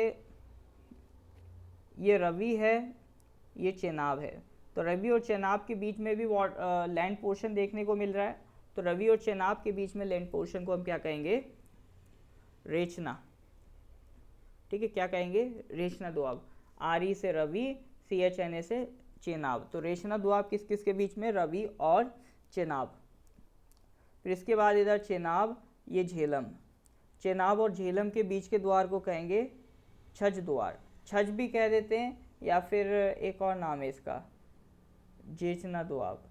ये रवि है, ये चेनाब है, तो रवि और चेनाब के बीच में भी लैंड पोर्शन देखने को मिल रहा है। तो रवि और चेनाब के बीच में लैंड पोर्शन को हम क्या कहेंगे, रेचना। ठीक है, क्या कहेंगे, रेचना दोआब। आर ई से Ravi, C H N A से चेनाब, तो रेचना दोआब किस किस के बीच में, रवि और चेनाब। फिर इसके बाद इधर चेनाब, ये झेलम, चेनाब और झेलम के बीच के द्वार को कहेंगे छज द्वार, छज भी कह देते हैं, या फिर एक और नाम है इसका, जेचना दोआब।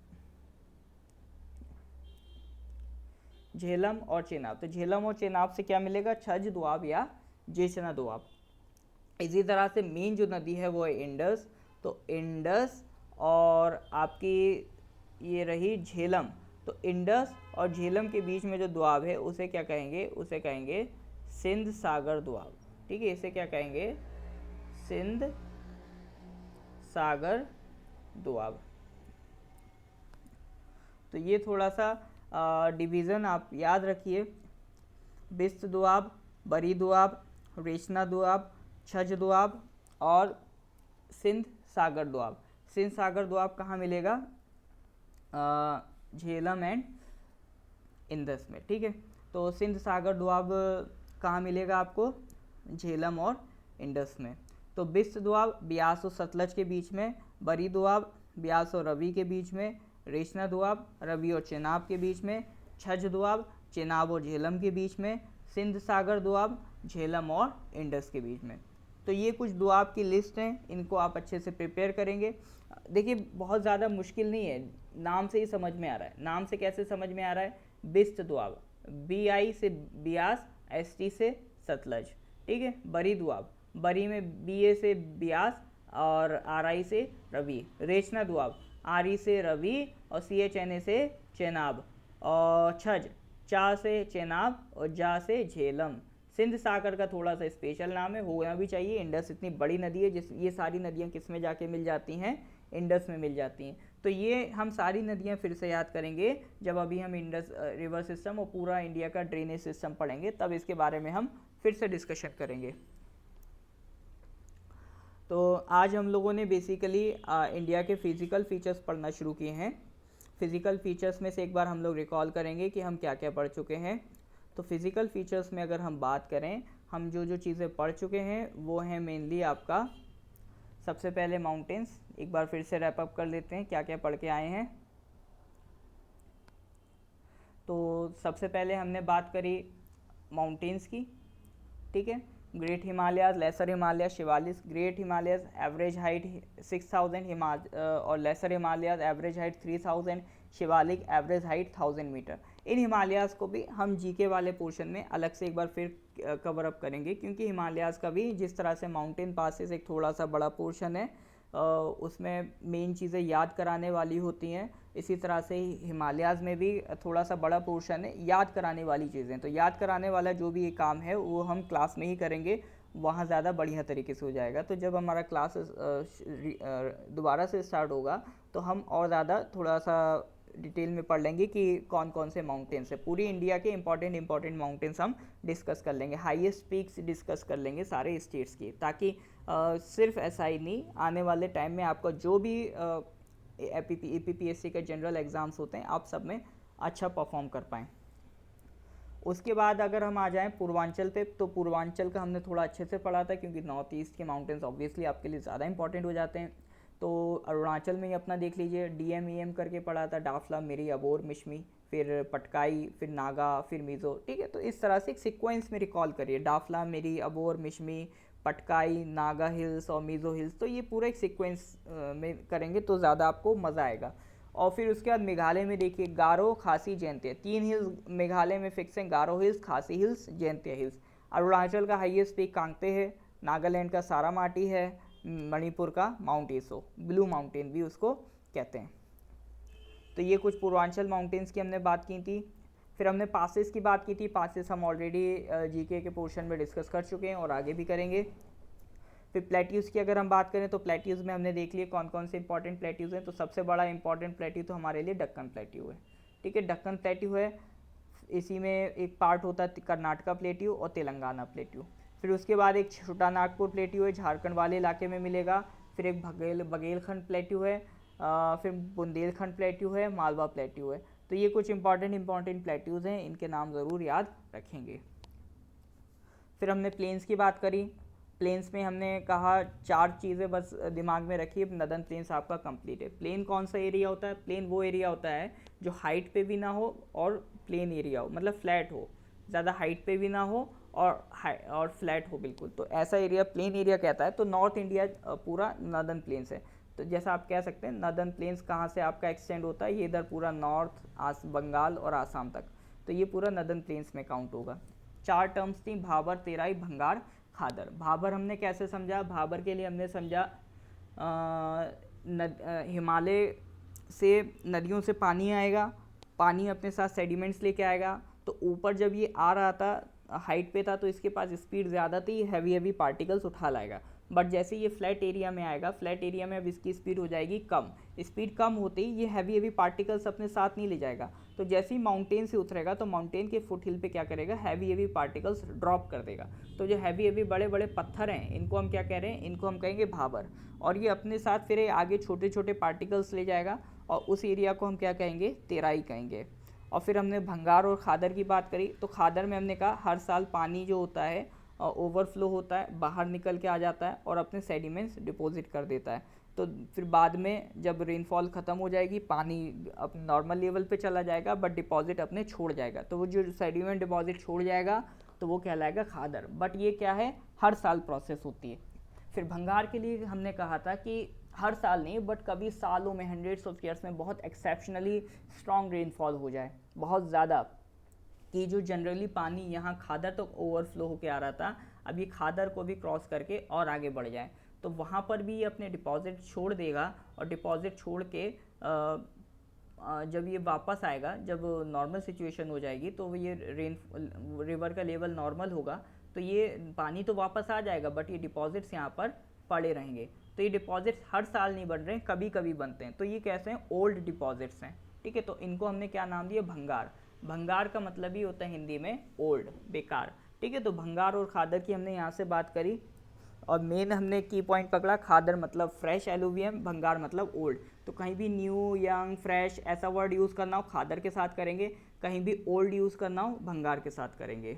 झेलम और चेनाब, तो झेलम और चेनाब से क्या मिलेगा, छज दोआब या जेचना दोआब। इसी तरह से मेन जो नदी है वो है इंडस, तो इंडस और आपकी ये रही झेलम, तो इंडस और झेलम के बीच में जो दोआब है उसे क्या कहेंगे, उसे कहेंगे सिंध सागर दोआब। ठीक है, इसे क्या कहेंगे, सिंध सागर दोआब। तो ये थोड़ा सा डिवीज़न आप याद रखिए, बिस्त दोआब, बरी दोआब, रेचना दोआब, छज दोआब और सिंध सागर दोआब। सिंध सागर दोआब कहाँ मिलेगा, झेलम एंड इंडस में। ठीक है, तो सिंध सागर दोआब कहाँ मिलेगा आपको, झेलम और इंडस में। तो बिस्त दोआब ब्यास और सतलज के बीच में, बरी दोआब ब्यास और रवि के बीच में, रेचना दोआब रवि और चेनाब के बीच में, छज दोआब चेनाब और झेलम के बीच में, सिंध सागर दोआब झेलम और इंडस के बीच में। तो ये कुछ दोआब की लिस्ट हैं, इनको आप अच्छे से प्रिपेयर करेंगे। देखिए बहुत ज़्यादा मुश्किल नहीं है, नाम से ही समझ में आ रहा है। नाम से कैसे समझ में आ रहा है, बिस्त दोआब, बी आई से ब्यास, एस टी से सतलज। ठीक है, बरी दोआब, बरी में बी ए से ब्यास और आर आई से रवि। रेचना दोआब, आर ई से रवि और सी एच एन ए से चेनाब। और छज, चा से चेनाब और जा से झेलम। सिंध सागर का थोड़ा सा स्पेशल नाम है, होना भी चाहिए, इंडस इतनी बड़ी नदी है, जिस ये सारी नदियाँ किस में जाके मिल जाती हैं, इंडस में मिल जाती हैं। तो ये हम सारी नदियाँ फिर से याद करेंगे जब अभी हम इंडस रिवर सिस्टम और पूरा इंडिया का ड्रेनेज सिस्टम पढ़ेंगे, तब इसके बारे में हम फिर से डिस्कशन करेंगे। तो आज हम लोगों ने बेसिकली इंडिया के फिज़िकल फीचर्स पढ़ना शुरू किए हैं। फिज़िकल फीचर्स में से एक बार हम लोग रिकॉल करेंगे कि हम क्या क्या पढ़ चुके हैं। तो फिज़िकल फीचर्स में अगर हम बात करें, हम जो जो चीज़ें पढ़ चुके हैं वो हैं मेनली आपका, सबसे पहले माउंटेन्स। एक बार फिर से रैप अप कर लेते हैं क्या क्या पढ़ के आए हैं। तो सबसे पहले हमने बात करी माउंटेन्स की। ठीक है, great Himalayas, lesser Himalaya, Shivalik. Great Himalayas average height 6000, और lesser Himalayas average height 3000, Shivalik average height 1000 metre. इन हिमालयाज को भी हम जीके वाले पोर्शन में अलग से एक बार फिर कवर अप करेंगे, क्योंकि हिमालयाज का भी जिस तरह से माउंटेन पासेस एक थोड़ा सा बड़ा पोर्शन है, उसमें मेन चीज़ें याद कराने वाली होती हैं, इसी तरह से हिमालयाज में भी थोड़ा सा बड़ा पोर्शन है याद कराने वाली चीज़ें। तो याद कराने वाला जो भी ये काम है वो हम क्लास में ही करेंगे, वहाँ ज़्यादा बढ़िया तरीके से हो जाएगा। तो जब हमारा क्लास दोबारा से स्टार्ट होगा तो हम और ज़्यादा थोड़ा सा डिटेल में पढ़ लेंगे कि कौन कौन से माउंटेन्स है। पूरी इंडिया के इंपॉर्टेंट माउंटेन्स हम डिस्कस कर लेंगे, हाईएस्ट पीक्स डिस्कस कर लेंगे सारे स्टेट्स की, ताकि सिर्फ ऐसा ही नहीं, आने वाले टाइम में आपका जो भी APPSC के जनरल एग्ज़ाम्स होते हैं आप सब में अच्छा परफॉर्म कर पाएँ। उसके बाद अगर हम आ जाएं पूर्वांचल पे, तो पूर्वांचल का हमने थोड़ा अच्छे से पढ़ा था, क्योंकि नॉर्थ ईस्ट के माउंटेन्स ऑब्वियसली आपके लिए ज़्यादा इंपॉर्टेंट हो जाते हैं। तो अरुणाचल में ही अपना देख लीजिए, DMEM करके पढ़ा था, डाफला, मिरी, अबोर, मिशमी, फिर पटकाई, फिर नागा, फिर मिज़ो। ठीक है, तो इस तरह से एक सीक्वेंस में रिकॉल करिए, डाफला, मिरी, अबोर, मिशमी, पटकाई, नागा हिल्स और मीज़ो हिल्स। तो ये पूरा एक सीक्वेंस में करेंगे तो ज़्यादा आपको मज़ा आएगा। और फिर उसके बाद मेघालय में देखिए गारो, खासी, जयंतिया, 3 हिल्स मेघालय में फिक्स हैं, गारो हिल्स, खासी हिल्स, जयंतिया हिल्स। अरुणाचल का हाईएस्ट पीक कांगते है, नागालैंड का सारामाटी है, मणिपुर का माउंट एसो, ब्लू माउंटेन भी उसको कहते हैं। तो ये कुछ पूर्वांचल माउंटेन्स की हमने बात की थी। फिर हमने पासेस की बात की थी, पासेस हम ऑलरेडी जीके के पोर्शन में डिस्कस कर चुके हैं और आगे भी करेंगे। फिर प्लेट्यूज़ की अगर हम बात करें तो प्लेट्यूज़ में हमने देख लिए कौन कौन से इंपॉर्टेंट प्लेट्यूज़ हैं। तो सबसे बड़ा इंपॉर्टेंट प्लेट्यू तो हमारे लिए दक्कन प्लेट्यू है, ठीक है, दक्कन प्लेट्यू है। इसी में एक पार्ट होता है कर्नाटका प्लेट्यू और तेलंगाना प्लेट्यू। फिर उसके बाद एक छोटा नागपुर प्लेट्यू है, झारखंड वाले इलाके में मिलेगा। फिर एक बघेलखंड प्लेट्यू है, फिर बुंदेलखंड प्लेट्यू है, मालवा प्लेट्यू है। तो ये कुछ इंपॉर्टेंट प्लेट्यूज़ हैं, इनके नाम ज़रूर याद रखेंगे। फिर हमने प्लेन्स की बात करी। प्लेन्स में हमने कहा 4 चीज़ें बस दिमाग में रखिए, नदन प्लेन्स आपका कंप्लीट है। प्लेन कौन सा एरिया होता है? प्लेन वो एरिया होता है जो हाइट पे भी ना हो और प्लेन एरिया हो, मतलब फ्लैट हो, ज़्यादा हाइट पे भी ना हो और फ्लैट हो बिल्कुल, तो ऐसा एरिया प्लेन एरिया कहता है। तो नॉर्थ इंडिया पूरा नदन प्लेन्स है। तो जैसा आप कह सकते हैं नदन प्लेन्स कहाँ से आपका एक्सटेंड होता है, ये इधर पूरा नॉर्थ बंगाल और आसाम तक, तो ये पूरा नदन प्लेन्स में काउंट होगा। 4 टर्म्स थी, भाबर, तेराई, भंगार, खादर। भाबर हमने कैसे समझा? भाबर के लिए हमने समझा हिमालय से नदियों से पानी आएगा, पानी अपने साथ सेडिमेंट्स लेके आएगा। तो ऊपर जब ये आ रहा था, हाइट पे था, तो इसके पास स्पीड ज़्यादा थी, हैवी पार्टिकल्स उठा लाएगा। बट जैसे ये फ्लैट एरिया में आएगा, फ्लैट एरिया में अब इसकी स्पीड हो जाएगी कम। स्पीड कम होते ही ये हैवी पार्टिकल्स अपने साथ नहीं ले जाएगा। तो जैसे ही माउंटेन से उतरेगा तो माउंटेन के फुट हिल पे क्या करेगा, हैवी पार्टिकल्स ड्रॉप कर देगा। तो जो हैवी बड़े बड़े पत्थर हैं, इनको हम क्या कह रहे हैं, इनको हम कहेंगे भाबर। और ये अपने साथ फिर आगे छोटे छोटे पार्टिकल्स ले जाएगा और उस एरिया को हम क्या कहेंगे, तेराई कहेंगे। और फिर हमने भंगार और खादर की बात करी। तो खादर में हमने कहा हर साल पानी जो होता है ओवरफ्लो होता है, बाहर निकल के आ जाता है और अपने सेडिमेंट्स डिपॉजिट कर देता है। तो फिर बाद में जब रेनफॉल ख़त्म हो जाएगी, पानी अपने नॉर्मल लेवल पे चला जाएगा, बट डिपॉजिट अपने छोड़ जाएगा। तो वो जो सेडिमेंट डिपॉजिट छोड़ जाएगा तो वो कहलाएगा खादर। बट ये क्या है, हर साल प्रोसेस होती है। फिर भंगार के लिए हमने कहा था कि हर साल नहीं, बट कभी सालों में, हंड्रेड्स ऑफ ईयर्स में बहुत एक्सेप्शनली स्ट्रॉन्ग रेनफॉल हो जाए, बहुत ज़्यादा, कि जो जनरली पानी यहाँ खादर तक ओवरफ्लो होकर आ रहा था, अब ये खादर को भी क्रॉस करके और आगे बढ़ जाए, तो वहाँ पर भी ये अपने डिपॉजिट छोड़ देगा। और डिपॉजिट छोड़ के जब ये वापस आएगा, जब नॉर्मल सिचुएशन हो जाएगी, तो ये रिवर का लेवल नॉर्मल होगा, तो ये पानी तो वापस आ जाएगा, बट ये डिपॉजिट्स यहाँ पर पड़े रहेंगे। तो ये डिपॉजिट्स हर साल नहीं बन रहे हैं, कभी कभी बनते हैं। तो ये कैसे हैं, ओल्ड डिपॉजिट्स हैं, ठीक है। तो इनको हमने क्या नाम दिया, भंगार। भंगार का मतलब ही होता है हिंदी में ओल्ड, बेकार, ठीक है। तो भंगार और खादर की हमने यहाँ से बात करी और मेन हमने की पॉइंट पकड़ा, खादर मतलब फ्रेश एलुवियम, भंगार मतलब ओल्ड। तो कहीं भी न्यू, यंग, फ्रेश ऐसा वर्ड यूज़ करना हो खादर के साथ करेंगे, कहीं भी ओल्ड यूज़ करना हो भंगार के साथ करेंगे।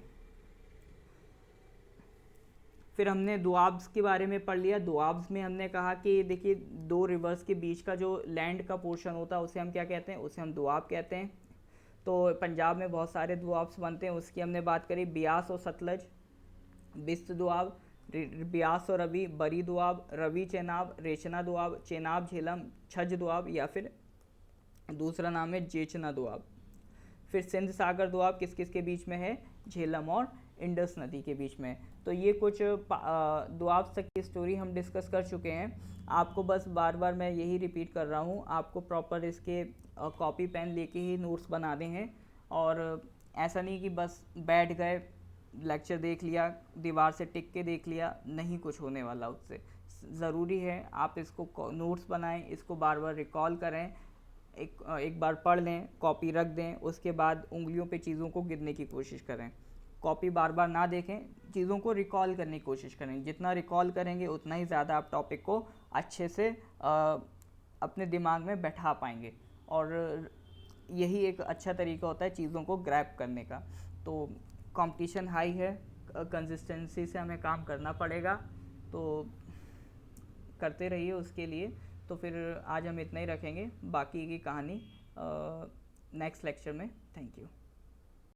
फिर हमने दोआब्स के बारे में पढ़ लिया। दोआब्स में हमने कहा कि देखिए 2 रिवर्स के बीच का जो लैंड का पोर्शन होता है उसे हम क्या कहते हैं, उसे हम दोआब कहते हैं। तो पंजाब में बहुत सारे दोआब्स बनते हैं, उसकी हमने बात करी, ब्यास और सतलज, बिस्त दोआब, ब्यास और रवि, बरी दोआब, रवि चेनाब, रेचना दोआब, चेनाब झेलम, छज दोआब, या फिर दूसरा नाम है जेचना दोआब। फिर सिंध सागर दोआब किस किस के बीच में है, झेलम और इंडस नदी के बीच में। तो ये कुछ दोआब तक की स्टोरी हम डिस्कस कर चुके हैं। आपको बस बार बार मैं यही रिपीट कर रहा हूँ, आपको प्रॉपर इसके कॉपी पेन लेके ही नोट्स बनाने हैं। और ऐसा नहीं कि बस बैठ गए, लेक्चर देख लिया, दीवार से टिक के देख लिया, नहीं कुछ होने वाला उससे। ज़रूरी है आप इसको नोट्स बनाएं, इसको बार बार रिकॉल करें, एक बार पढ़ लें, कॉपी रख दें, उसके बाद उंगलियों पे चीज़ों को गिनने की कोशिश करें। कॉपी बार बार ना देखें, चीज़ों को रिकॉल करने की कोशिश करें। जितना रिकॉल करेंगे उतना ही ज़्यादा आप टॉपिक को अच्छे से अपने दिमाग में बैठा पाएंगे। और यही एक अच्छा तरीका होता है चीज़ों को ग्रैब करने का। तो कंपटीशन हाई है, कंसिस्टेंसी से हमें काम करना पड़ेगा, तो करते रहिए उसके लिए। तो फिर आज हम इतना ही रखेंगे, बाकी की कहानी नेक्स्ट लेक्चर में। Thank you.